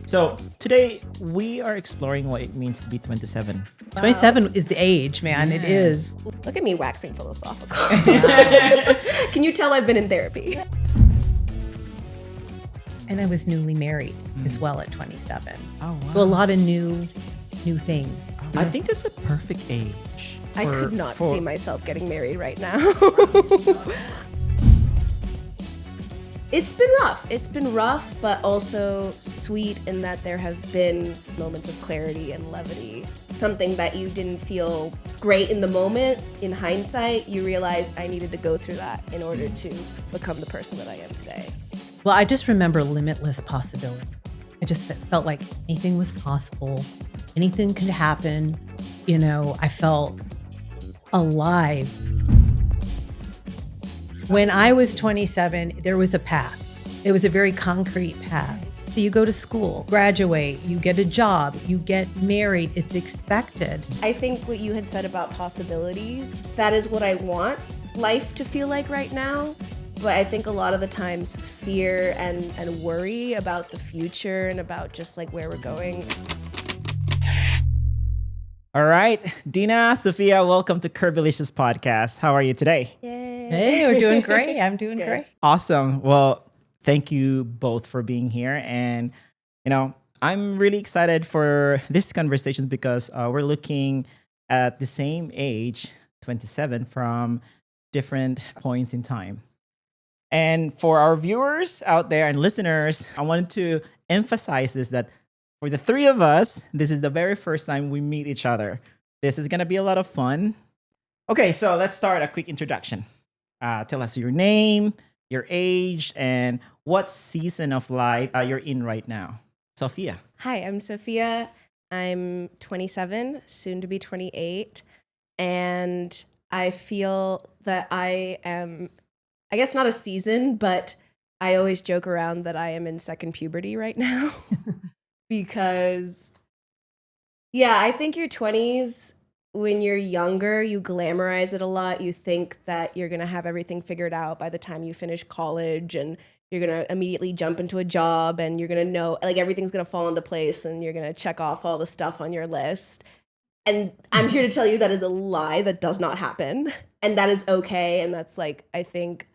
So today we are exploring what it means to be 27. 27 is the age, man. It is. Look at me waxing philosophical. Can you tell I've been in therapy? And I was newly married as well at 27. Oh, wow. So a lot of new things. I think that's a perfect age. I could not see myself getting married right now. It's been rough. It's been rough, but also sweet in that there have been moments of clarity and levity. Something that you didn't feel great in the moment, in hindsight, you realize I needed to go through that in order to become the person that I am today. Well, I just remember limitless possibility. I just felt like anything was possible. Anything could happen. You know, I felt alive. When I was 27, there was a path. It was a very concrete path. So you go to school, graduate, you get a job, you get married, it's expected. I think what you had said about possibilities, that is what I want life to feel like right now. But I think a lot of the times fear and worry about the future and about just like where we're going. All right, Dina, Sophia, welcome to Kirbylicious Podcast. How are you today? Yay. Hey, we're doing great. I'm doing great. Awesome. Well, thank you both for being here. And, you know, I'm really excited for this conversation because we're looking at the same age, 27, from different points in time. And for our viewers out there and listeners, I wanted to emphasize this, that for the three of us, this is the very first time we meet each other. This is going to be a lot of fun. Okay, so let's start a quick introduction. Tell us your name, your age, and what season of life you're in right now. Sophia. Hi, I'm Sophia. I'm 27, soon to be 28. And I feel that I am, I guess not a season, but I always joke around that I am in second puberty right now. Because, yeah, I think your 20s, when you're younger, you glamorize it a lot. You think that you're going to have everything figured out by the time you finish college, and you're going to immediately jump into a job, and you're going to know, like, everything's going to fall into place, and you're going to check off all the stuff on your list. And I'm here to tell you that is a lie. That does not happen. And that is okay. And that's, like, I think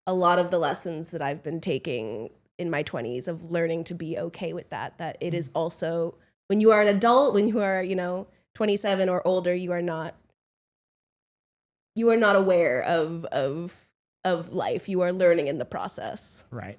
a lot of the lessons that I've been taking in my 20s of learning to be okay with that it is also, when you are an adult, when you are, 27 or older, you are not aware of life. You are learning in the process. Right.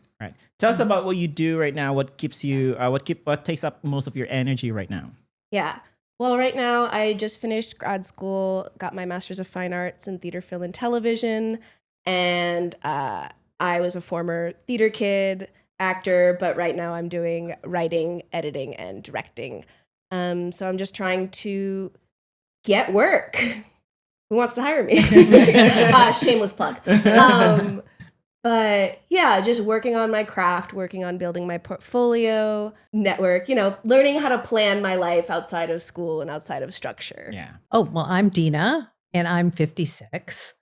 Tell us about what you do right now. What keeps you, what takes up most of your energy right now? Yeah. Well, right now I just finished grad school, got my Master's of Fine Arts in Theater, Film, and Television. And I was a former theater kid, actor, but right now I'm doing writing, editing, and directing. So I'm just trying to get work. Who wants to hire me? Shameless plug. But yeah, just working on my craft, working on building my portfolio, network, learning how to plan my life outside of school and outside of structure. Yeah. Oh, well, I'm Dina, and I'm 56.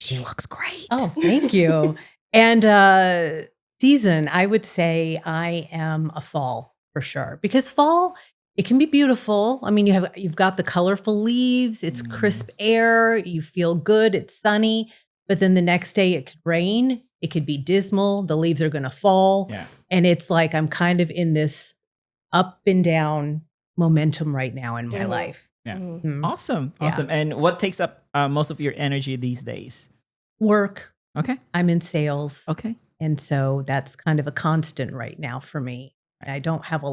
She looks great. Oh, thank you. And season, I would say I am a fall for sure, because fall, it can be beautiful. I mean, you've got the colorful leaves, it's crisp air, you feel good, it's sunny, but then the next day it could rain, it could be dismal, the leaves are going to fall. Yeah. And it's like I'm kind of in this up and down momentum right now in my life. Yeah. Mm-hmm. Awesome. Yeah. And what takes up most of your energy these days? Work. Okay. I'm in sales. Okay. And so that's kind of a constant right now for me. I don't have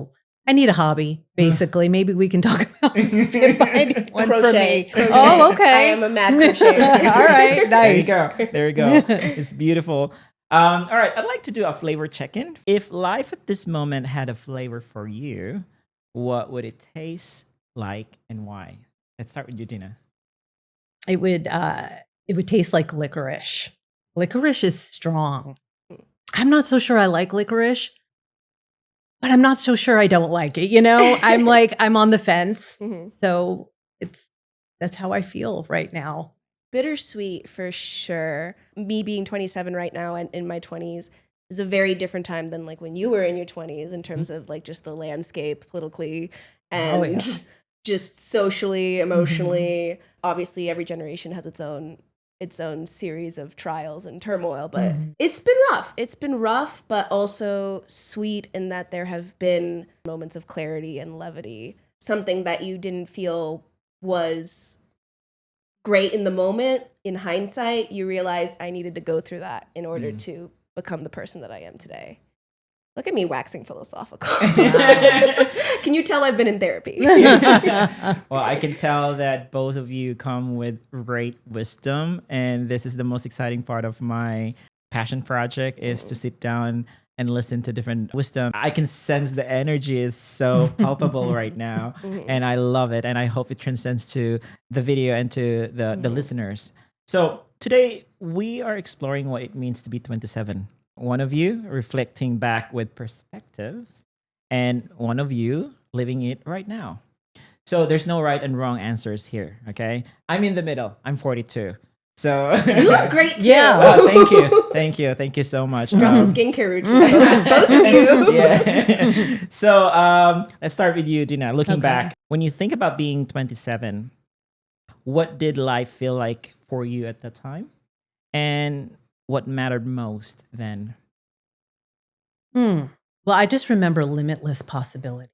I need a hobby, basically. Maybe we can talk about finding one Crochet. for me. Oh, okay. I am a mad crocheter. All right, nice. There you go. It's beautiful. All right. I'd like to do a flavor check-in. If life at this moment had a flavor for you, what would it taste like and why? Let's start with you, Dina. It would taste like licorice. Licorice is strong. I'm not so sure I like licorice, but I'm not so sure I don't like it. I'm like, I'm on the fence. Mm-hmm. So that's how I feel right now. Bittersweet for sure. Me being 27 right now and in my 20s, is a very different time than like when you were in your 20s in terms of like just the landscape politically and just socially, emotionally. Obviously, every generation has its own series of trials and turmoil, but it's been rough. It's been rough, but also sweet in that there have been moments of clarity and levity. Something that you didn't feel was great in the moment. In hindsight, you realize I needed to go through that in order to become the person that I am today. Look at me waxing philosophical. Can you tell I've been in therapy? Well, I can tell that both of you come with great wisdom, and this is the most exciting part of my passion project is to sit down and listen to different wisdom. I can sense the energy is so palpable right now, and I love it, and I hope it transcends to the video and to the listeners. So today we are exploring what it means to be 27. One of you reflecting back with perspectives, and one of you living it right now. So there's no right and wrong answers here, okay? I'm in the middle. I'm 42. So You look great too. Yeah. Oh, thank you so much. Drop the skincare routine, both of you. Yeah. So let's start with you, Dina. Looking back, when you think about being 27, what did life feel like for you at that time? And what mattered most then? Well, I just remember limitless possibility.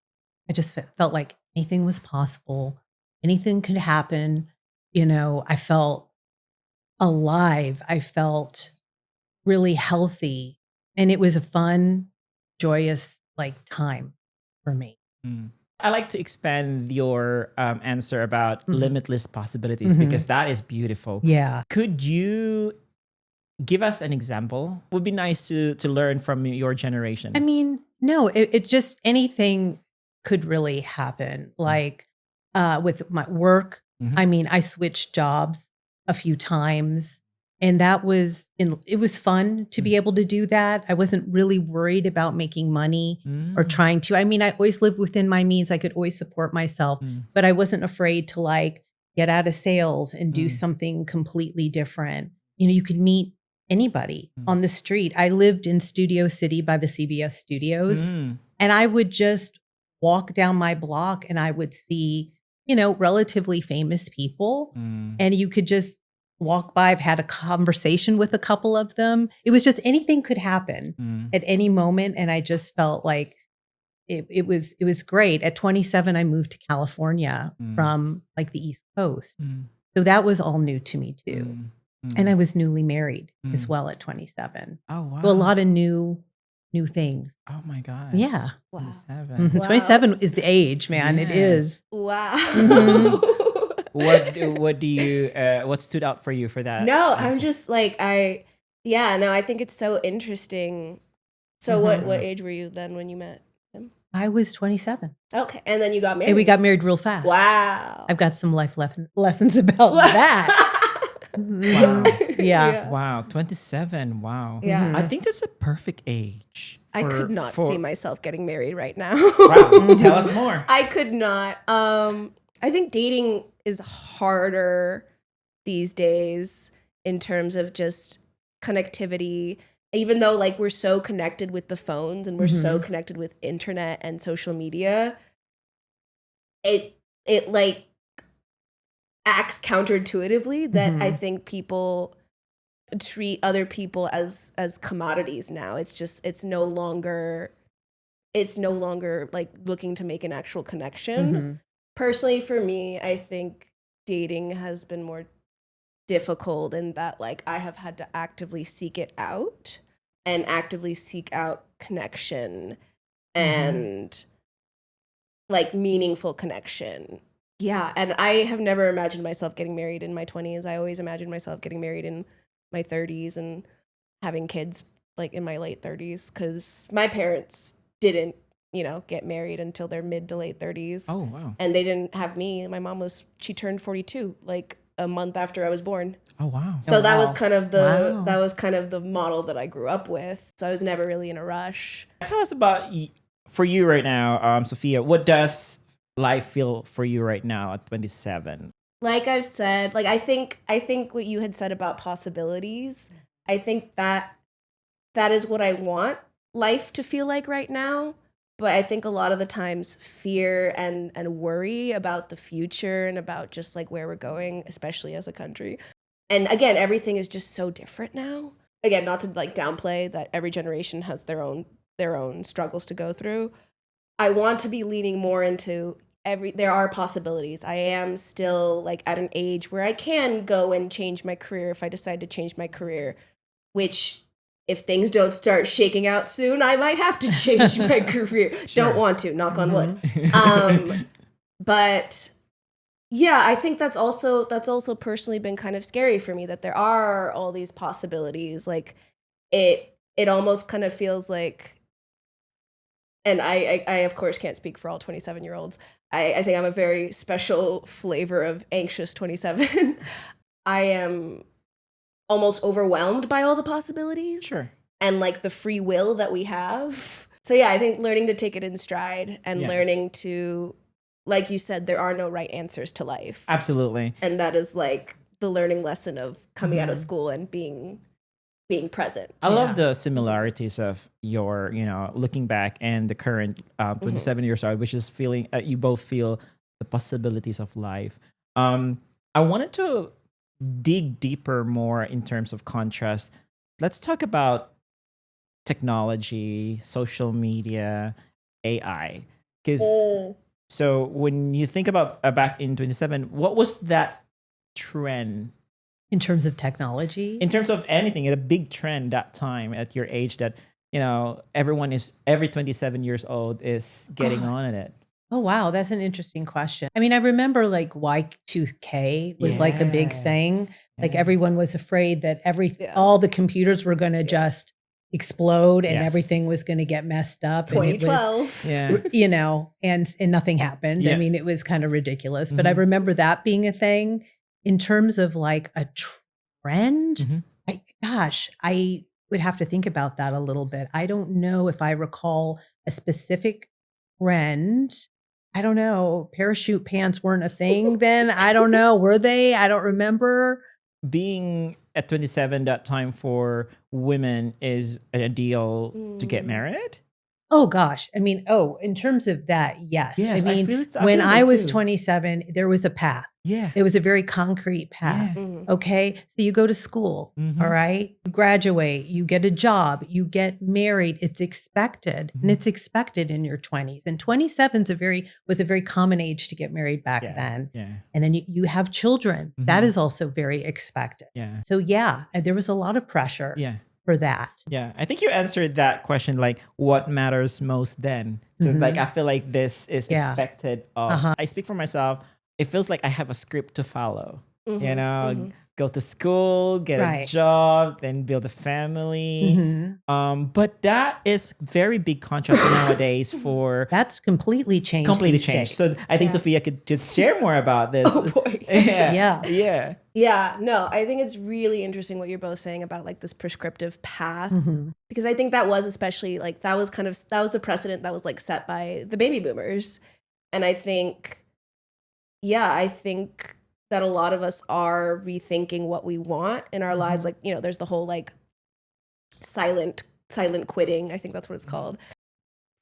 I just felt like anything was possible. Anything could happen. I felt alive. I felt really healthy. And it was a fun, joyous time for me. I like to expand your answer about limitless possibilities because that is beautiful. Yeah. Could you give us an example? Would be nice to learn from your generation. I mean, no, it just anything could really happen. Like with my work, I mean, I switched jobs a few times, and it was fun to be able to do that. I wasn't really worried about making money or trying to. I mean, I always lived within my means. I could always support myself, but I wasn't afraid to get out of sales and do something completely different. You could meet anybody on the street. I lived in Studio City by the CBS studios, and I would just walk down my block and I would see, relatively famous people, and you could just walk by. I've had a conversation with a couple of them. It was just anything could happen at any moment, and I just felt like it was great. At 27, I moved to California from the East Coast, so that was all new to me too. And I was newly married as well at 27. Oh, wow. So a lot of new things. Oh, my God. Yeah. 27. Wow. 27 is the age, man. Yeah. It is. Wow. What do you, what stood out for you for that? No, answer? I'm just I think it's so interesting. So what age were you then when you met him? I was 27. Okay. And then you got married. And we got married real fast. Wow. I've got some life lessons about that. Wow. Yeah. Wow. 27. Wow. Yeah. I think that's a perfect age. I could not see myself getting married right now. Wow. Tell us more. I could not. I think dating is harder these days in terms of just connectivity. Even though we're so connected with the phones and we're so connected with internet and social media, it acts counterintuitively that I think people treat other people as commodities now. It's no longer looking to make an actual connection. Personally, for me, I think dating has been more difficult in that I have had to actively seek it out and actively seek out connection and meaningful connection. Yeah, and I have never imagined myself getting married in my 20s. I always imagined myself getting married in my 30s and having kids in my late 30s because my parents didn't, get married until their mid to late 30s. Oh, wow. And they didn't have me. My mom she turned 42 a month after I was born. Oh, wow. So that was kind of the model that I grew up with. So I was never really in a rush. Tell us about, for you right now, Sophia, what does life feel for you right now at 27? Like I've said, I think what you had said about possibilities, I think that that is what I want life to feel like right now. But I think a lot of the times fear and worry about the future and about just like where we're going, especially as a country. And again, everything is just so different now. Again, not to like downplay that every generation has their own struggles to go through. I want to be leaning more into there are possibilities. I am still like at an age where I can go and change my career if I decide to change my career, which if things don't start shaking out soon, I might have to change my career. Sure. Don't want to, knock on wood. But yeah, I think that's also personally been kind of scary for me, that there are all these possibilities. Like it almost kind of feels like, and I of course can't speak for all 27-year-olds. I think I'm a very special flavor of anxious 27. I am almost overwhelmed by all the possibilities. Sure. And like the free will that we have. So yeah, I think learning to take it in stride and learning to, like you said, there are no right answers to life. Absolutely. And that is like the learning lesson of coming out of school and being present. I love the similarities of your, looking back and the current 27 years old, which is feeling, you both feel the possibilities of life. I wanted to dig deeper more in terms of contrast. Let's talk about technology, social media, AI. Because so when you think about back in 27, what was that trend? In terms of technology? In terms of anything, a big trend that time at your age that, every 27 years old is getting on it. Oh, wow. That's an interesting question. I mean, I remember like Y2K was like a big thing. Like everyone was afraid that all the computers were going to just explode and everything was going to get messed up. 2012. And it was, and nothing happened. I mean, it was kind of ridiculous. But I remember that being a thing. In terms of like a trend, I would have to think about that a little bit. I don't know if I recall a specific trend. I don't know. Parachute pants weren't a thing then. I don't know. Were they? I don't remember. Being at 27, that time for women is an ideal to get married? Oh gosh. I mean, in terms of that, yes. Yes, I mean, I when feel I that was too. 27, there was a path. Yeah. It was a very concrete path. Okay. So you go to school. All right. You graduate, you get a job, you get married. It's expected. And it's expected in your 20s. And 27 was a very common age to get married back then. Yeah. And then you have children. That is also very expected. Yeah. So there was a lot of pressure. For that. Yeah, I think you answered that question, like what matters most then. So like, I feel like this is expected of, I speak for myself. It feels like I have a script to follow, go to school, get a job, then build a family. But that is very big contrast nowadays for... That's completely changed. Completely changed. So I think Sophia could just share more about this. Oh boy. Yeah, no, I think it's really interesting what you're both saying about like this prescriptive path, because I think that was especially like, that was the precedent that was like set by the baby boomers. And I think that a lot of us are rethinking what we want in our lives. Like, there's the whole like silent quitting. I think that's what it's called.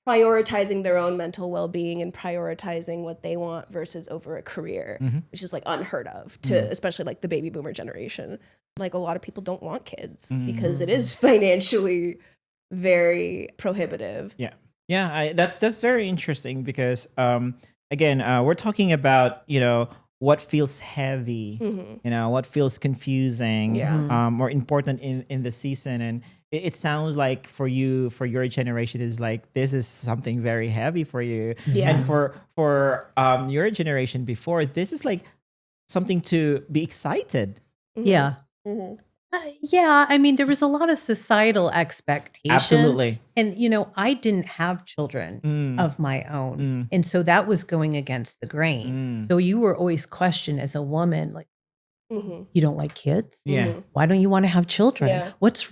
Prioritizing their own mental well-being and prioritizing what they want versus over a career, which is like unheard of to especially like the baby boomer generation. Like a lot of people don't want kids because it is financially very prohibitive. Yeah. That's very interesting because again, we're talking about, what feels heavy, what feels confusing, or important in the season. And it sounds like for your generation is like, this is something very heavy for you. And for your generation before, this is like something to be excited. Yeah. I mean, there was a lot of societal expectation. Absolutely. And, I didn't have children of my own. And so that was going against the grain. So you were always questioned as a woman, like, you don't like kids? Yeah. Why don't you want to have children? Yeah. What's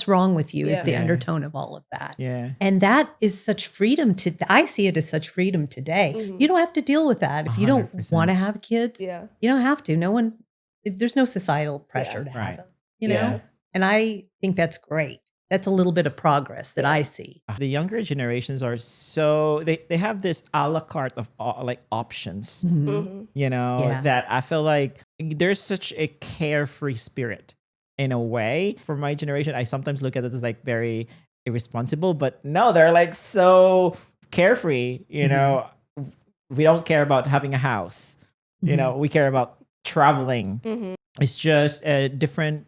wrong with you is the undertone of all of that. Yeah. And that is such freedom I see it as such freedom today. You don't have to deal with that. If you don't 100%. want to have kids, you don't have to. There's no societal pressure to have them. And I think that's great. that's a little bit of progress that I see. The younger generations are so they have this a la carte of like options, Yeah. that I feel like there's such a carefree spirit in a way. For my generation, I sometimes look at it as like very irresponsible, but no, they're like so carefree. We don't care about having a house. We care about traveling. It's just a different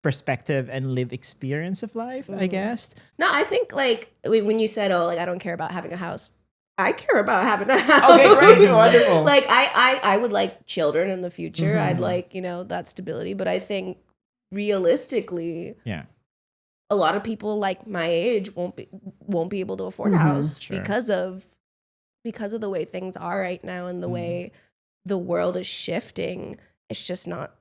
perspective and lived experience of life, I guess. No, I think like when you said, "Oh, like I don't care about having a house," I care about having a house. Okay, great, wonderful. Like I would like children in the future. I'd like that stability. But I think realistically, a lot of people like my age won't be able to afford a house because of the way things are right now and the way the world is shifting. It's just not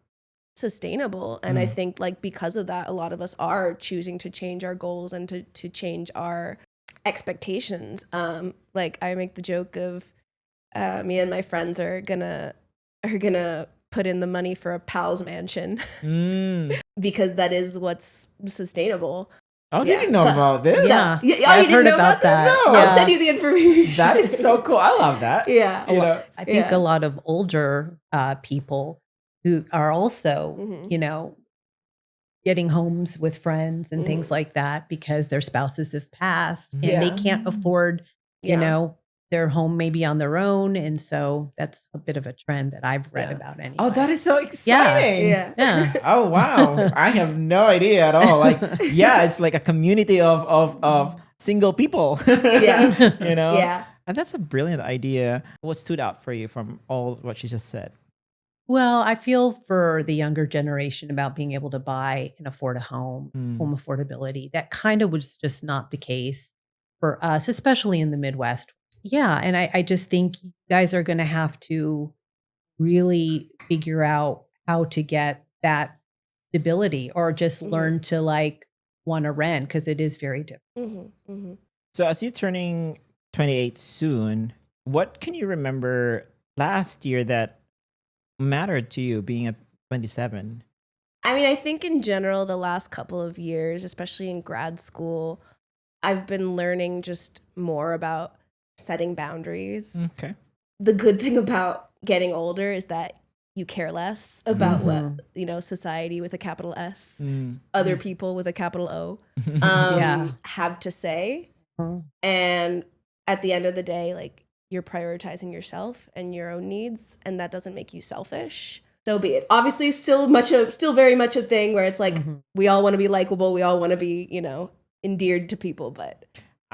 sustainable. And I think like because of that, a lot of us are choosing to change our goals and to change our expectations. Like I make the joke of me and my friends are gonna put in the money for a pal's mansion because that is what's sustainable. Oh, did you know about this? Yeah, I've heard about that. No. I'll send you the information. That is so cool. I love that. Yeah. I think a lot of older people who are also, getting homes with friends and things like that because their spouses have passed and they can't afford, their home maybe on their own. And so that's a bit of a trend that I've read about anyway. Oh, that is so exciting. Yeah. Oh, wow. I have no idea at all. Like, it's like a community of single people. Yeah. And that's a brilliant idea. What stood out for you from all what she just said? Well, I feel for the younger generation about being able to buy and afford a home, home affordability. That kind of was just not the case for us, especially in the Midwest. Yeah. And I just think you guys are going to have to really figure out how to get that stability or just learn to like want to rent because it is very different. So as you're turning 28 soon, what can you remember last year that mattered to you being at 27? I mean, I think in general, the last couple of years, especially in grad school, I've been learning just more about setting boundaries. Okay. The good thing about getting older is that you care less about what, society with a capital S, other people with a capital O, have to say. And at the end of the day, like, you're prioritizing yourself and your own needs, and that doesn't make you selfish. So be it. Obviously, still very much a thing where it's like we all want to be likable, we all want to be, endeared to people, but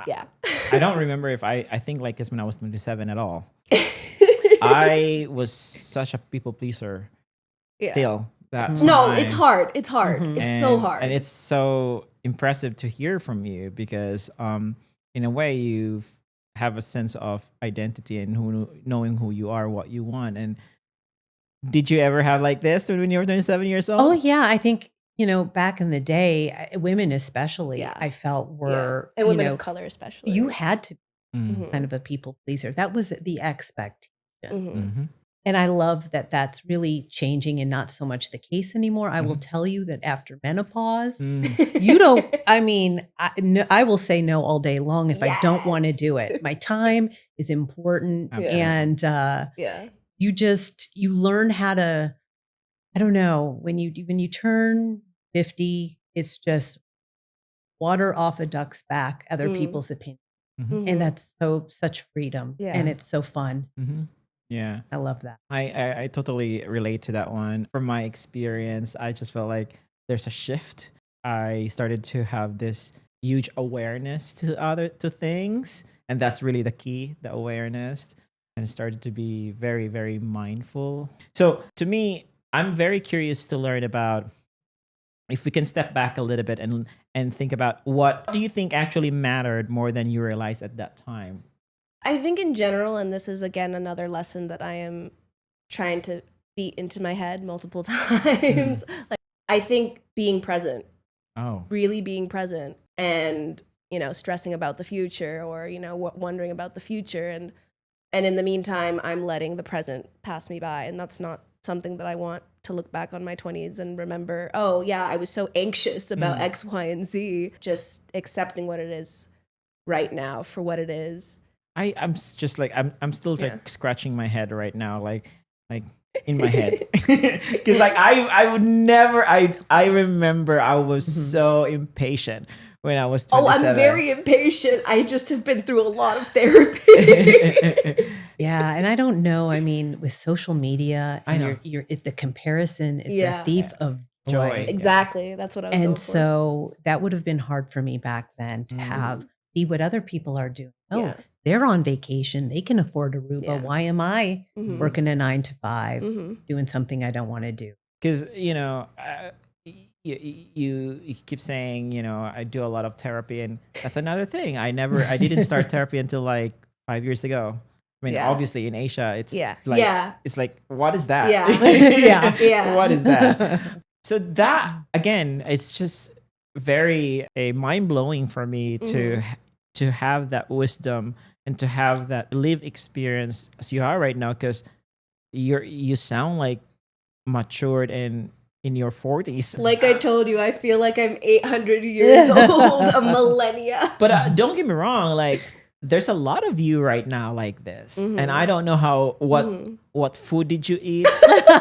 yeah. I don't remember if I think like this when I was 27 at all. I was such a people pleaser. Still, that's it's hard. It's hard. It's so hard, and it's so impressive to hear from you because, in a way, you have a sense of identity and knowing who you are, what you want. And did you ever have like this when you were 27 years old? Oh yeah, I think back in the day, women especially, I felt were and women of color especially. You had to be kind of a people pleaser. That was the expectation. And I love that that's really changing and not so much the case anymore. I will tell you that after menopause, you don't, I will say no all day long if I don't want to do it. My time is important. And you learn how to, I don't know, when you turn 50, it's just water off a duck's back, other people's opinion. And that's such freedom. And it's so fun. Yeah. I love that. I totally relate to that one. From my experience, I just felt like there's a shift. I started to have this huge awareness to things. And that's really the key, the awareness. And started to be very, very mindful. So to me, I'm very curious to learn about if we can step back a little bit and think about what do you think actually mattered more than you realized at that time? I think in general, and this is again another lesson that I am trying to beat into my head multiple times. Like I think being present, really being present, and stressing about the future or wondering about the future, and in the meantime, I'm letting the present pass me by, and that's not something that I want to look back on my 20s and remember, oh yeah, I was so anxious about X, Y, and Z. Just accepting what it is right now for what it is. Just like I'm still like scratching my head right now, like in my head, because like I would never. I remember I was so impatient when I was 27. I'm very impatient. I just have been through a lot of therapy. Yeah, and I don't know. I mean, with social media, I know. The comparison is Yeah. the thief of joy. Exactly. That's what I was going And for. so that would have been hard for me back then to see what other people are doing. Oh, Yeah. they're on vacation. They can afford Aruba. Yeah. Why am I working a 9 to 5, Mm-hmm. doing something I don't want to do? Because you keep saying, I do a lot of therapy, and that's another thing. I didn't start therapy until like 5 years ago. I mean, obviously in Asia, it's it's like, what is that? Yeah. Yeah. What is that? So that again, it's just very mind blowing for me to have that wisdom and to have that live experience as you are right now, because you sound like matured and in your 40s. Like I told you, I feel like I'm 800 years old, a millennia. But don't get me wrong, like there's a lot of you right now like this, and I don't know what food did you eat,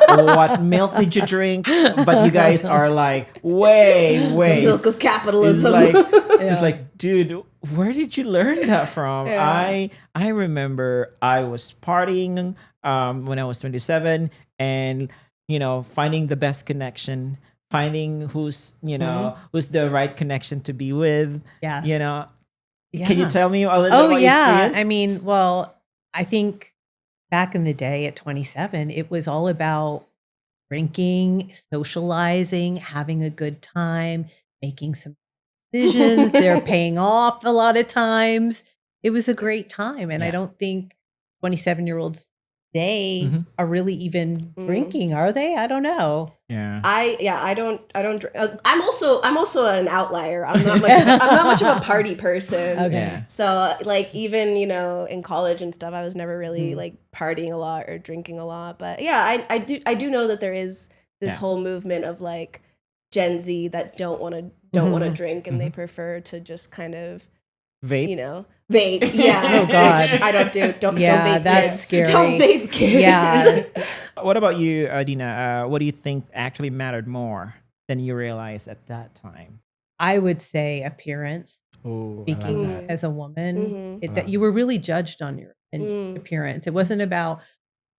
what milk did you drink, but you guys are like way The milk of capitalism. It's like, dude, where did you learn that from? Yeah. I remember I was partying when I was 27, and finding the best connection, finding who's the right connection to be with. Yes. Yeah. Can you tell me a little bit about your experience? I mean, well, I think back in the day at 27, it was all about drinking, socializing, having a good time, making some decisions. They're paying off a lot of times. It was a great time. And I don't think 27-year-olds today are really even drinking, are they? I don't know. Yeah. I don't drink. I'm also an outlier. I'm not much of a party person. Okay. Yeah. So like even in college and stuff, I was never really like partying a lot or drinking a lot. But yeah, I do know that there is this whole movement of like Gen Z that don't want to drink, and they prefer to just kind of Vape. Vape. Yeah. Oh God. I don't vape that's kids. scary. Don't vape kids. Yeah. What about you, Dina? What do you think actually mattered more than you realized at that time? I would say appearance. Oh, Speaking as a woman, that you were really judged on your appearance. It wasn't about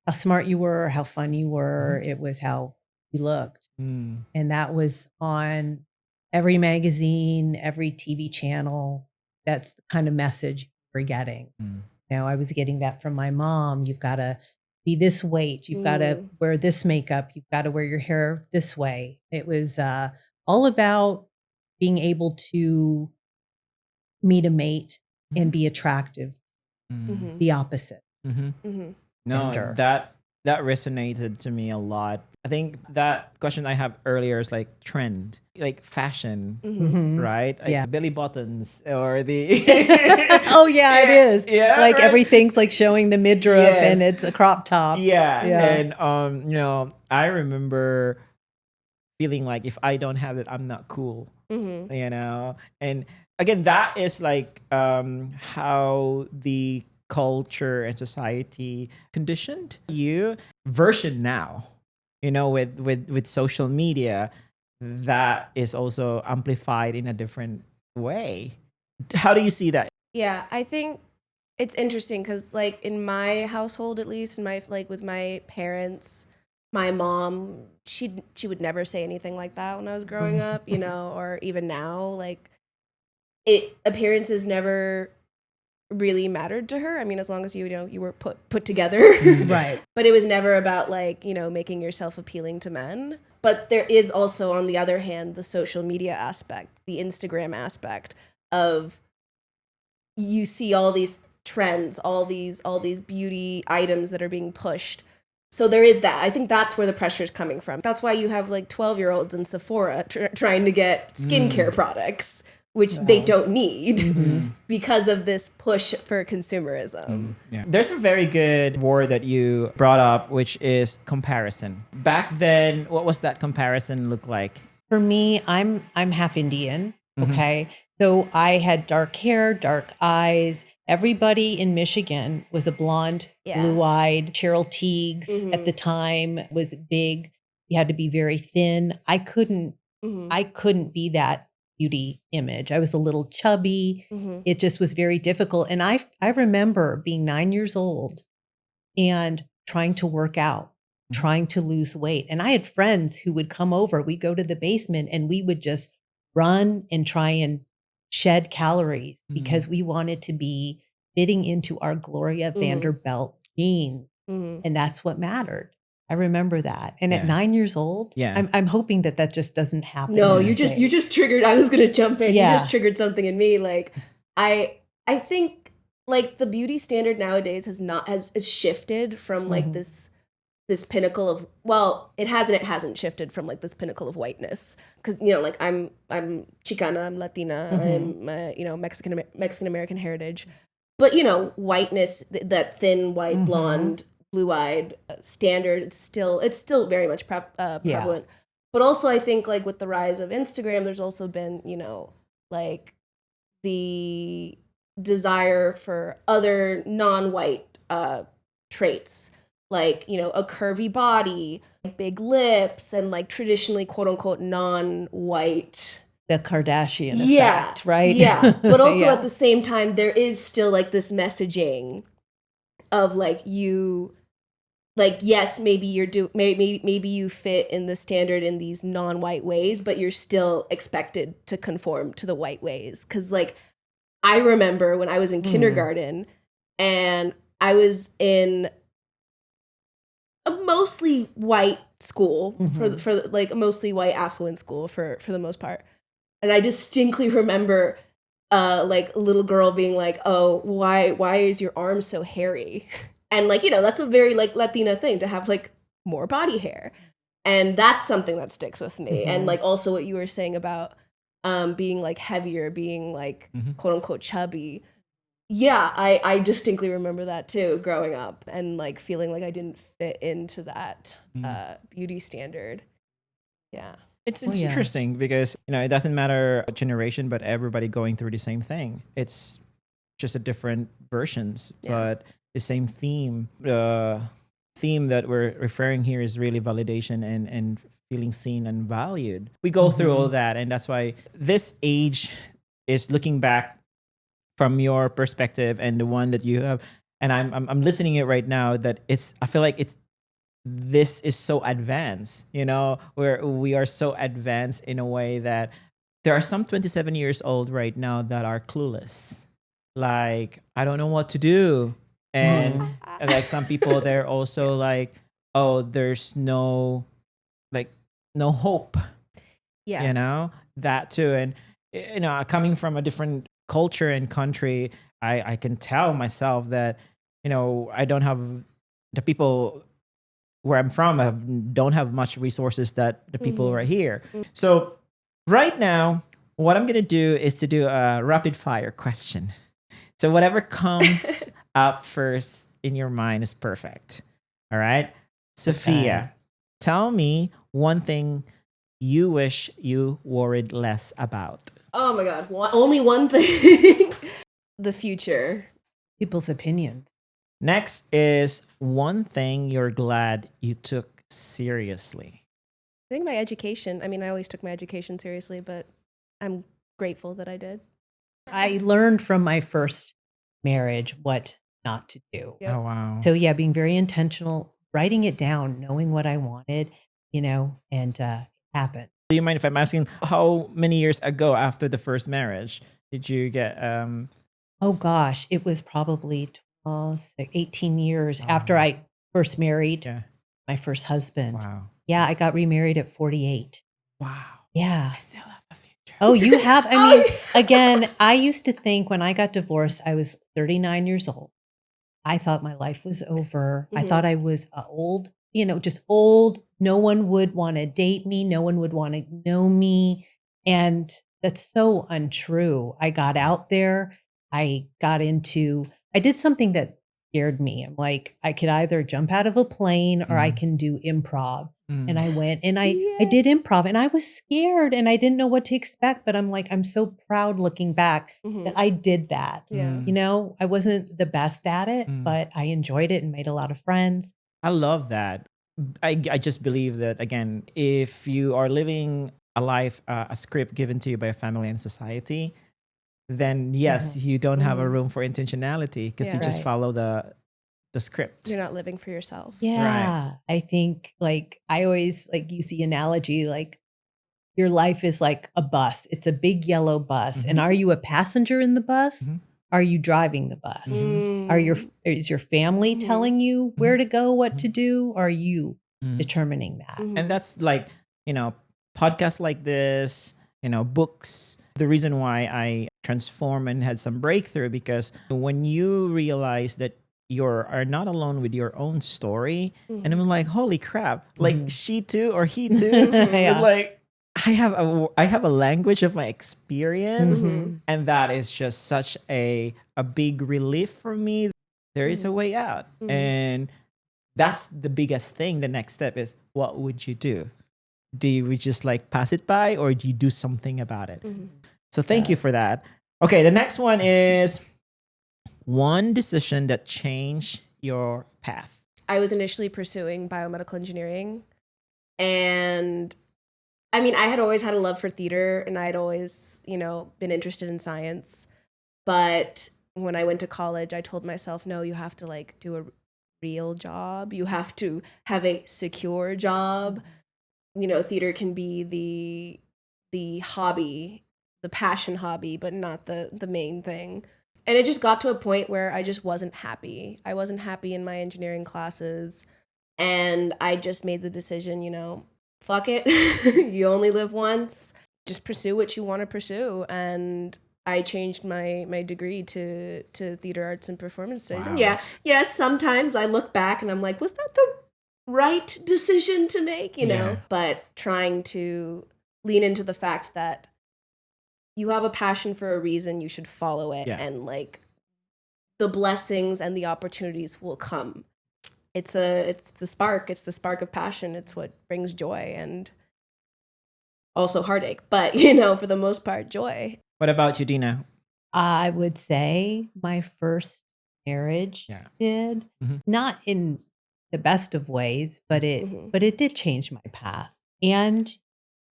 how smart you were, how fun you were. It was how you looked. And that was on every magazine, every TV channel. That's the kind of message we're getting. I was getting that from my mom. You've got to be this weight. You've got to wear this makeup. You've got to wear your hair this way. It was all about being able to meet a mate and be attractive. The opposite. No, gender. that resonated to me a lot. I think that question I have earlier is like trend, like fashion, right? Like Yeah. belly buttons or the Oh yeah, it is. Yeah, like right. everything's like showing the midriff Yes. and it's a crop top. Yeah. Yeah. And I remember feeling like if I don't have it, I'm not cool. And again, that is like how the culture and society conditioned you. Version now, with social media, that is also amplified in a different way. How do you see that? Yeah, I think it's interesting because like in my household, at least with my parents, my mom, she would never say anything like that when I was growing up, or even now, like appearances never really mattered to her. I mean, as long as you were put together. Right. But it was never about like, making yourself appealing to men. But there is also, on the other hand, the social media aspect, the Instagram aspect of you see all these trends, all these beauty items that are being pushed. So there is that. I think that's where the pressure is coming from. That's why you have like 12-year-olds in Sephora trying to get skincare products, which they don't need because of this push for consumerism. Yeah. There's a very good word that you brought up, which is comparison. back then, what was that comparison look like? For me, I'm half Indian. Mhm. Okay. So I had dark hair, dark eyes. Everybody in Michigan was a blonde, Yeah. blue-eyed. Cheryl Tiegs at the time was big. You had to be very thin. I couldn't be that beauty image. I was a little chubby. It just was very difficult. And I remember being 9 years old and trying to work out, trying to lose weight. And I had friends who would come over. We'd go to the basement and we would just run and try and shed calories because we wanted to be fitting into our Gloria Vanderbilt jeans. And that's what mattered. I remember that. And at 9 years old, I'm hoping that just doesn't happen. No, you just triggered. I was going to jump in. Yeah. You just triggered something in me. Like, I think like the beauty standard nowadays has shifted from like this pinnacle of, well, it hasn't shifted from like this pinnacle of whiteness. Cause like I'm Chicana, I'm Latina, I'm, Mexican American heritage, but whiteness, that thin, white, blonde, blue-eyed standard, it's still very much prevalent. But also I think like with the rise of Instagram, there's also been, like the desire for other non-white traits, like, a curvy body, big lips, and like traditionally quote unquote non-white. The Kardashian effect, right? Yeah. But also at the same time, there is still like this messaging of like yes, maybe maybe you fit in the standard in these non-white ways, but you're still expected to conform to the white ways. Cause like I remember when I was in kindergarten and I was in a mostly white school for like a mostly white affluent school for the most part. And I distinctly remember like a little girl being like, "Oh, why is your arm so hairy?" And like, that's a very like Latina thing to have like more body hair. And that's something that sticks with me. And like also what you were saying about being like heavier, being like quote unquote chubby. Yeah, I distinctly remember that too, growing up and like feeling like I didn't fit into that beauty standard. Yeah. It's interesting because, it doesn't matter what generation, but everybody going through the same thing. It's just a different versions, but the same theme. The theme that we're referring here is really validation and feeling seen and valued. We go through all that, and that's why this age is looking back from your perspective and the one that you have, and I'm listening it right now. That I feel like this is so advanced. Where we are so advanced in a way that there are some 27 years old right now that are clueless. Like, I don't know what to do, and like some people, they're also like, oh, there's no hope. Yeah, that too, and coming from a different culture and country, I can tell myself that I don't have the people where I'm from don't have much resources that the people right here. So right now, what I'm gonna do is to do a rapid fire question. So whatever comes up first in your mind is perfect. All right, Sophia, tell me one thing you wish you worried less about. Oh my God. Only one thing. The future. People's opinions. Next is one thing you're glad you took seriously. I think my education. I mean, I always took my education seriously, but I'm grateful that I did. I learned from my first marriage what not to do. Yep. Oh, wow. So yeah, being very intentional, writing it down, knowing what I wanted, and happened. Do you mind if I'm asking how many years ago after the first marriage did you get Oh gosh, it was probably 18 years after I first married my first husband. Wow. Yeah, I got remarried at 48. Wow. Yeah. I still have a future. Oh, you have? I mean, again, I used to think when I got divorced, I was 39 years old. I thought my life was over. I thought I was old, just old. No one would want to date me. No one would want to know me. And that's so untrue. I got out there. I did something that scared me. I'm like, I could either jump out of a plane or I can do improv. And I went and I did improv and I was scared and I didn't know what to expect. But I'm like, I'm so proud looking back that I did that. Yeah. You know, I wasn't the best at it, but I enjoyed it and made a lot of friends. I love that. I just believe that, again, if you are living a life, a script given to you by a family and society, then yes, you don't have a room for intentionality because you just Right. follow the script. You're not living for yourself. Yeah. I think like I always like use the analogy like your life is like a bus. It's a big yellow bus. And are you a passenger in the bus? Are you driving the bus? Is your family telling you where to go, what to do? Or are you determining that? And that's like, podcasts like this, books. The reason why I transform and had some breakthrough, because when you realize that you are not alone with your own story, and I'm like, holy crap, like she too or he too. Yeah. It's like I have a language of my experience, and that is just such a big relief for me. There is a way out, and that's the biggest thing. The next step is, what would you do? Do you just like pass it by, or do you do something about it? So thank you for that. Okay, the next one is one decision that changed your path. I was initially pursuing biomedical engineering, and I mean, I had always had a love for theater, and I'd always, been interested in science. But when I went to college, I told myself, no, you have to like do a real job. You have to have a secure job. Theater can be the hobby, the passion hobby, but not the main thing. And it just got to a point where I just wasn't happy. I wasn't happy in my engineering classes. And I just made the decision, fuck it. You only live once. Just pursue what you want to pursue. And I changed my degree to theater arts and performance studies. Wow. And yes, sometimes I look back and I'm like, was that the right decision to make? Yeah. But trying to lean into the fact that you have a passion for a reason, you should follow it. Yeah. And like the blessings and the opportunities will come. It's the spark of passion. It's what brings joy and also heartache, but for the most part, joy. What about you, Dina? I would say my first marriage did, not in the best of ways, but it did change my path. And,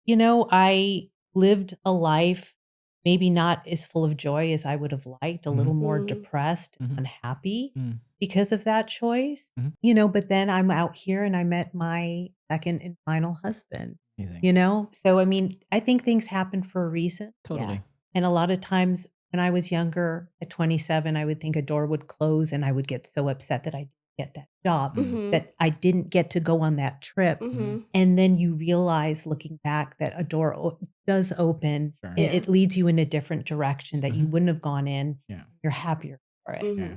I lived a life maybe not as full of joy as I would have liked, a little more depressed, unhappy because of that choice, but then I'm out here and I met my second and final husband, Amazing. So, I mean, I think things happen for a reason. Totally. Yeah. And a lot of times when I was younger at 27, I would think a door would close and I would get so upset that I didn't get that job, that I didn't get to go on that trip. And then you realize looking back that a door does open. Sure. It leads you in a different direction that you wouldn't have gone in. Yeah. You're happier for it. Yeah.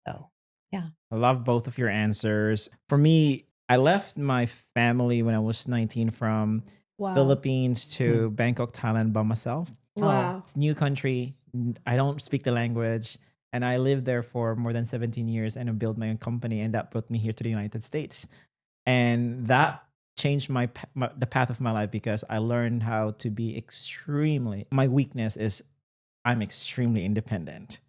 So, yeah. I love both of your answers. For me, I left my family when I was 19 from Philippines to Bangkok, Thailand by myself. Wow. It's a new country. I don't speak the language. And I lived there for more than 17 years and I built my own company. And that brought me here to the United States. And that changed the path of my life because I learned how to be my weakness is I'm extremely independent.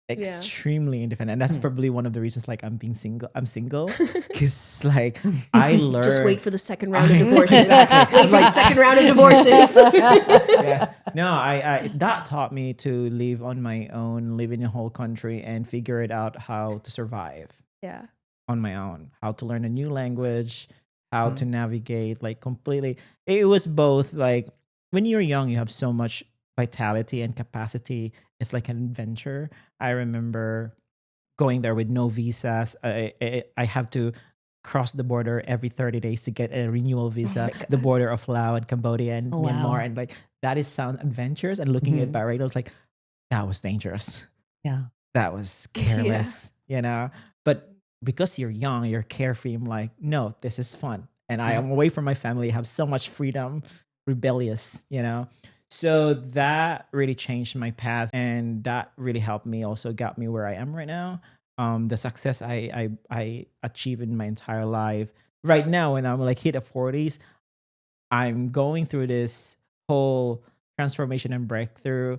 Extremely independent. And that's probably one of the reasons like I'm single because like I learned. Just wait for the second round of divorces. Exactly. Wait for the second round of divorces. Yeah. No, I that taught me to live on my own, live in a whole country and figure it out how to survive. Yeah. On my own, how to learn a new language, how to navigate like completely. It was both like when you're young, you have so much vitality and capacity. It's like an adventure. I remember going there with no visas. I have to cross the border every 30 days to get a renewal visa, the border of Laos and Cambodia and Myanmar. And like, that is sound adventurous. And looking at Bahrain, I was like, that was dangerous. Yeah. That was careless, But because you're young, you're carefree. I'm like, no, this is fun. And I am away from my family, have so much freedom, rebellious, So that really changed my path, and that really helped me. Also, got me where I am right now. The success I achieved in my entire life right now when I'm like hit the 40s, I'm going through this whole transformation and breakthrough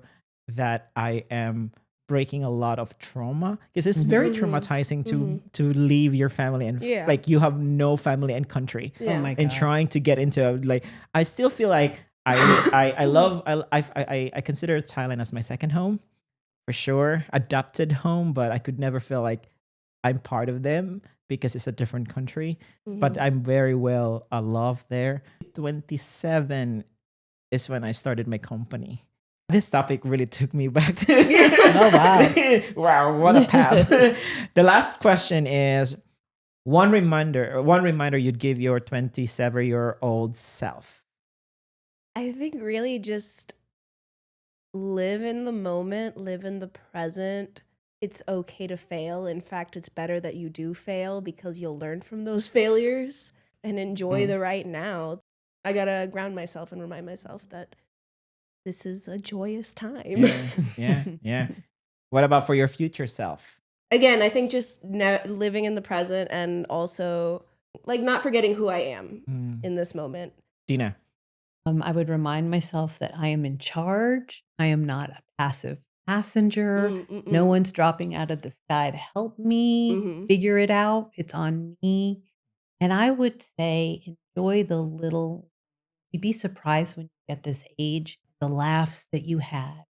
that I am breaking a lot of trauma because it's very traumatizing to leave your family and Yeah. like you have no family and country Yeah. Oh my and God. trying to get into like I still feel like I consider Thailand as my second home for sure, adopted home, but I could never feel like I'm part of them because it's a different country. But I'm very well loved there. 27 is when I started my company. This topic really took me back to Oh, wow. wow, what a path. The last question is one reminder you'd give your 27-year-old self. I think really just live in the moment, live in the present. It's okay to fail. In fact, it's better that you do fail because you'll learn from those failures and enjoy the right now. I gotta ground myself and remind myself that this is a joyous time. Yeah. What about for your future self? Again, I think just living in the present and also like not forgetting who I am in this moment. Dina. I would remind myself that I am in charge. I am not a passive passenger. No one's dropping out of the sky to help me figure it out. It's on me. And I would say enjoy the little, you'd be surprised when you get this age, the laughs that you had.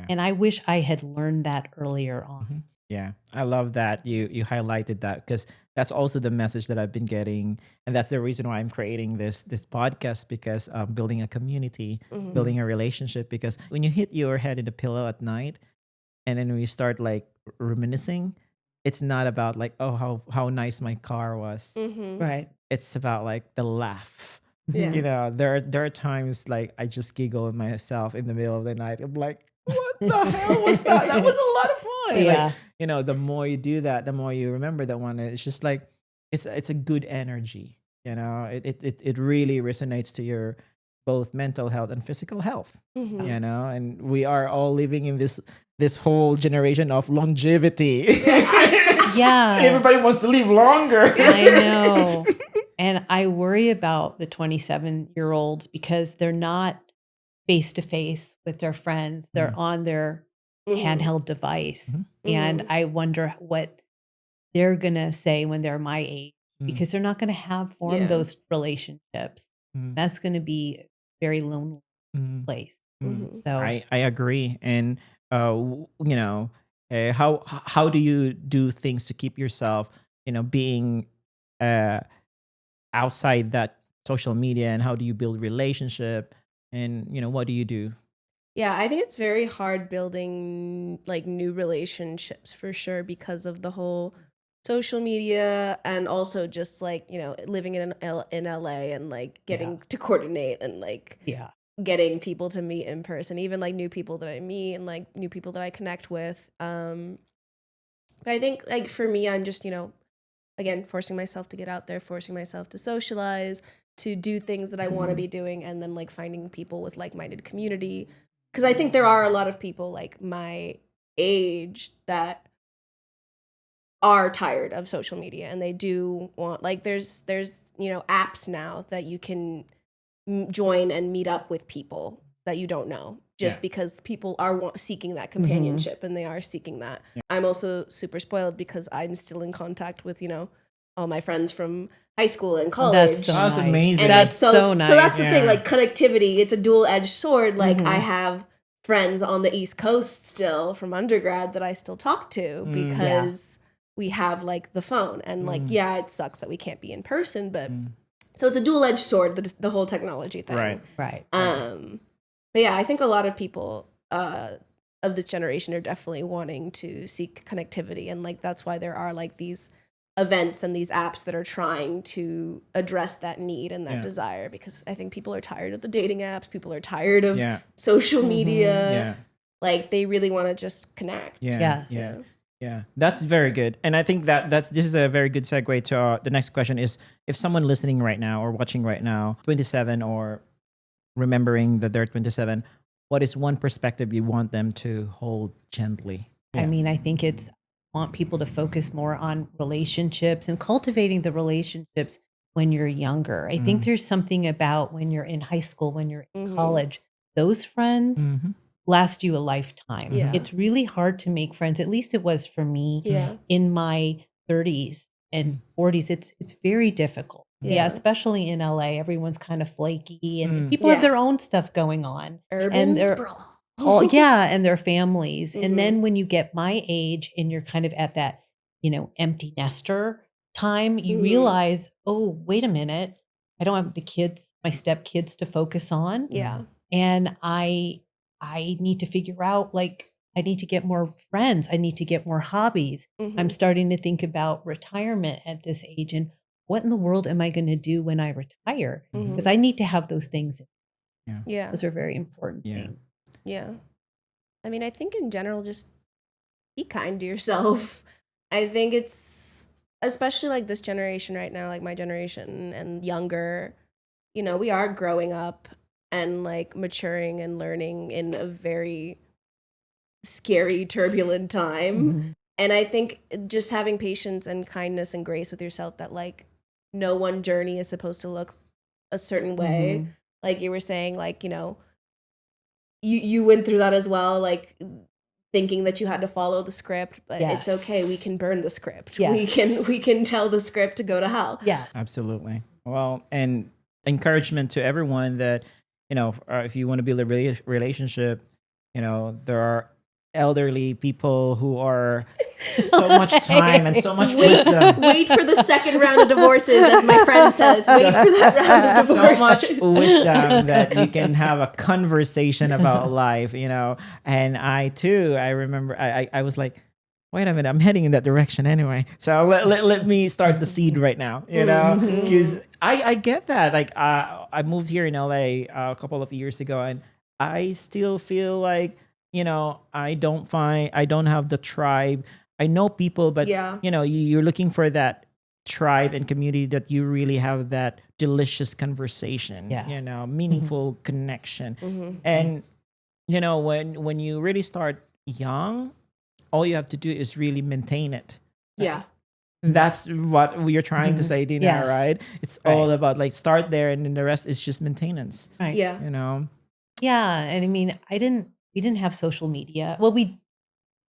And I wish I had learned that earlier on. Yeah, I love that you highlighted that because that's also the message that I've been getting, and that's the reason why I'm creating this podcast because building a community, building a relationship. Because when you hit your head in the pillow at night, and then we start like reminiscing, it's not about like how nice my car was. Right. It's about like the laugh. Yeah. You know, there are times like I just giggle at myself in the middle of the night. I'm like, what the hell was that? That was a lot of fun. Yeah. Like, you know, the more you do that, the more you remember that one. It's just like it's a good energy. You know, it really resonates to your both mental health and physical health. You know, and we are all living in this whole generation of longevity. Yeah. Everybody wants to live longer. I know. And I worry about the 27-year-olds because they're not face to face with their friends. They're on their handheld device. And I wonder what they're going to say when they're my age because they're not going to have formed those relationships. That's going to be a very lonely place. So I agree. And you know, how do you do things to keep yourself, you know, being outside that social media, and how do you build relationship, and you know, what do you do? Yeah, I think it's very hard building like new relationships for sure because of the whole social media and also just like, you know, living in LA and like getting to coordinate and like getting people to meet in person, even like new people that I meet and like new people that I connect with. But I think like for me, I'm just, you know, again, forcing myself to get out there, forcing myself to socialize, to do things that I want to be doing, and then like finding people with like-minded community. Because I think there are a lot of people like my age that are tired of social media and they do want like there's you know apps now that you can join and meet up with people that you don't know just because people are seeking that companionship and they are seeking that. I'm also super spoiled because I'm still in contact with, you know, all my friends from high school and college. That's so That's nice. amazing. And That's so nice. So that's the thing, like connectivity, it's a dual-edged sword. Like I Mhm. have friends on the East Coast still from undergrad that I still talk to because we have like the phone. And like, it sucks that we can't be in person, but so it's a dual-edged sword, the whole technology thing. Right. But yeah, I think a lot of people of this generation are definitely wanting to seek connectivity. And like, that's why there are like these events and these apps that are trying to address that need and that desire, because I think people are tired of the dating apps. People are tired of social media. Like they really want to just connect. Yeah, that's very good. And I think this is a very good segue to the next question is, if someone listening right now or watching right now, 27 or remembering that they're 27, what is one perspective you want them to hold gently? I mean, I think it's want people to focus more on relationships and cultivating the relationships when you're younger. I think there's something about when you're in high school, when you're in college, those friends last you a lifetime. Yeah. It's really hard to make friends. At least it was for me in my 30s and 40s. It's very difficult. Yeah, especially in LA, everyone's kind of flaky and people have their own stuff going on. Urban and they're sprawl. and their families. And then when you get my age and you're kind of at that, empty nester time, you realize, oh, wait a minute, I don't have the kids, my stepkids to focus on. Yeah. And I need to figure out, like, I need to get more friends. I need to get more hobbies. I'm starting to think about retirement at this age and what in the world am I going to do when I retire? Because I need to have those things. Yeah. Those are very important things. Yeah. I mean, I think in general, just be kind to yourself. I think it's, especially like this generation right now, like my generation and younger, we are growing up and like maturing and learning in a very scary, turbulent time. And I think just having patience and kindness and grace with yourself, that like no one journey is supposed to look a certain way. Like you were saying, like, you went through that as well, like thinking that you had to follow the script, but it's okay. We can burn the script. We can tell the script to go to hell. Yeah, absolutely. Well, and encouragement to everyone that, if you want to build a relationship, there are elderly people who are so much time and so much wisdom. Wait for the second round of divorces, as my friend says. Wait for that round of divorces. So much wisdom that you can have a conversation about life, And I remember I was like, wait a minute, I'm heading in that direction anyway. So let me start the seed right now, because I get that. Like I moved here in LA a couple of years ago, and I still feel like, I don't have the tribe. I know people, but you're looking for that tribe and community that you really have that delicious conversation, meaningful connection. And, when you really start young, all you have to do is really maintain it. Yeah. That's what we are trying to say, Dina, right? It's all about like start there, and then the rest is just maintenance. Right. Yeah. Yeah. And I mean, we didn't have social media. Well, we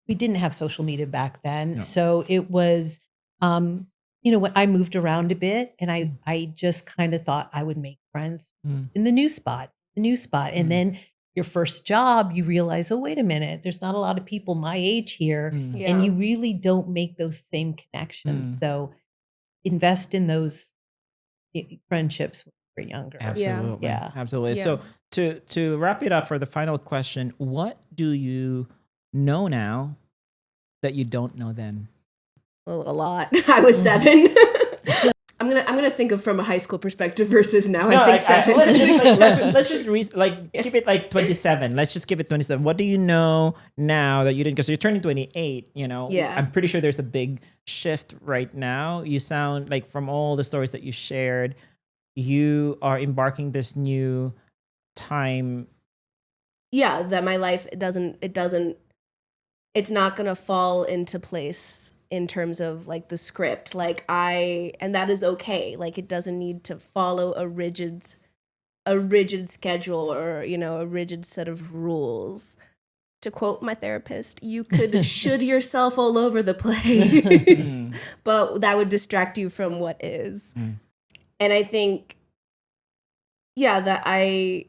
didn't have social media back then. No. So it was, when I moved around a bit, and I just kind of thought I would make friends in the new spot. And then your first job, you realize, oh, wait a minute, there's not a lot of people my age here. And you really don't make those same connections. So invest in those friendships when you're younger. Absolutely. Yeah. Absolutely. Yeah. So to wrap it up for the final question, what do you know now that you don't know then? Well, a lot. I was 7. I'm gonna think of from a high school perspective versus now. I think 7. Let's just keep it like 27. Let's just give it 27. What do you know now that you didn't? Because you're turning 28. Yeah. I'm pretty sure there's a big shift right now. You sound like, from all the stories that you shared, you are embarking this new time. Yeah, that my life it's not gonna fall into place in terms of like the script, and that is okay. Like, it doesn't need to follow a rigid schedule or a rigid set of rules. To quote my therapist, you could should yourself all over the place, but that would distract you from what is. And I think, that I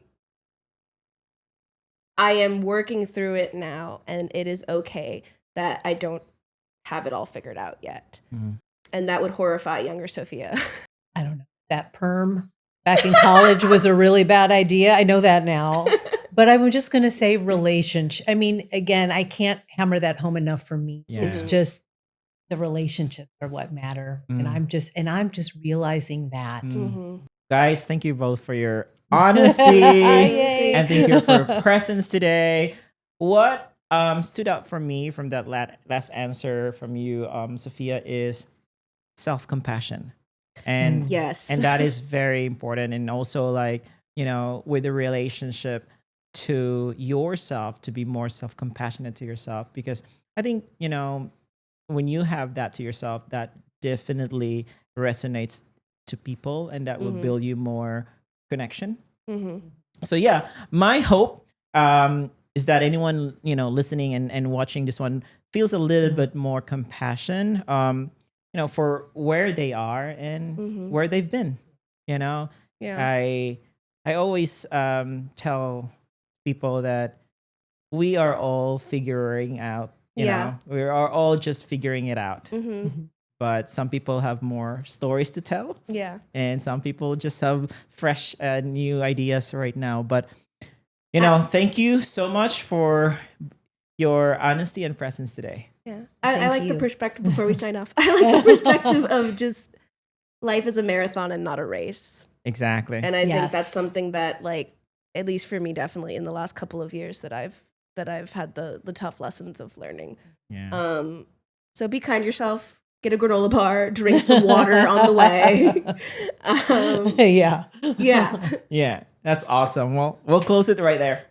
am working through it now, and it is okay that I don't have it all figured out yet. And that would horrify younger Sophia. I don't know. That perm back in college was a really bad idea. I know that now. But I'm just going to say relationship. I mean, again, I can't hammer that home enough for me. Yeah. It's just the relationships are what matter. And I'm just realizing that. Guys, thank you both for your honesty and thank you for your presence today. What stood out for me from that last answer from you, Sophia, is self-compassion. And yes, and that is very important. And also, like, with the relationship to yourself, to be more self-compassionate to yourself, because I think, when you have that to yourself, that definitely resonates to people, and that will Mhm. build you more connection. Mhm. So yeah, my hope is that anyone listening and watching this one feels a little bit more compassion, for where they are and Mhm. where they've been. You know, Yeah. I always tell people that we are all figuring out. Yeah. We are all just figuring it out. Mhm. But some people have more stories to tell, Yeah. and some people just have fresh new ideas right now. But thank you so much for your honesty and presence today. Yeah. I Thank like the you. perspective before we sign off. I like the perspective of just life is a marathon and not a race. Exactly. And I think that's Yes. something that, like, at least for me, definitely in the last couple of years that I've had the tough lessons of learning. Yeah. So be kind to yourself, get a granola bar, drink some water on the way. Yeah. Yeah. Yeah. That's awesome. Well, we'll close it right there.